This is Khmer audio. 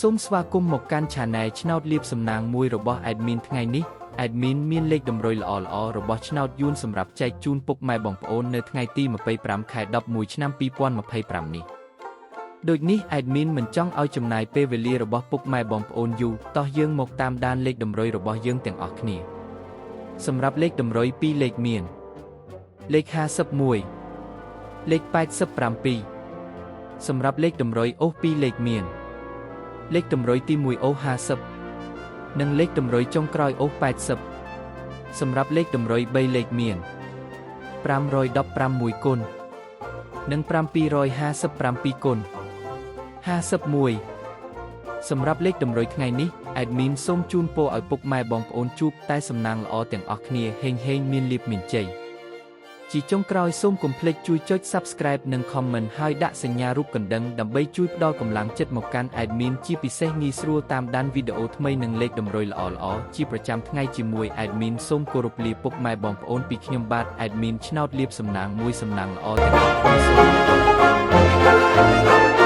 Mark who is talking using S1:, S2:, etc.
S1: សូមស្វាគមន៍មកកាន់ Channel ឆ្នោតលៀបសំណាងមួយរបស់ Admin ថ្ងៃនេះ Admin មានលេខតម្រុយល្អៗរបស់ឆ្នោតយួនសម្រាប់ចែកជូនពុកម៉ែបងប្អូននៅថ្ងៃទី25 ខែ 11 ឆ្នាំ 2025 នេះដូចនេះ Admin មិនចង់ឲ្យចំណាយពេលវេលារបស់ពុកម៉ែបងប្អូនយូរតោះយើងមកតាមដានលេខតម្រុយរបស់យើងទាំងអស់គ្នាសម្រាប់លេខតម្រុយ2លេខមានលេខ51លេខ87សម្រាប់លេខតម្រុយអូស2លេខមានលេខតម្រុយទី1អូស50និងលេខតម្រុយចុងក្រោយអូស80សម្រាប់លេខតម្រុយ3លេខមាន516គុណនិង757គុណ51សម្រាប់លេខតម្រុយថ្ងៃនេះ Admin សូមជូនពរឲ្យពុកម៉ែបងប្អូនជួបតែសំណាងល្អទាំងអស់គ្នាហេងមានលាភមានជ័យជាចុងក្រោយសូមកុំភ្លេចជួយចុច Subscribe និង Comment ហើយដាក់សញ្ញារូបកណ្ដឹងដើម្បីជួយផ្ដល់កម្លាំងចិត្តមកកាន់ Admin ជាពិសេសងាយស្រួលតាមដានវីដេអូថ្មីនិងលេខតម្រុយល្អៗជាប្រចាំថ្ងៃជាមួយ Admin សូមគោរពលាពុកម៉ែបងប្អូនពីខ្ញុំបាទ Admin ឆ្នោតលៀបសំណាងមួយសំណាងល្អទាំងអស់គ្នាសូម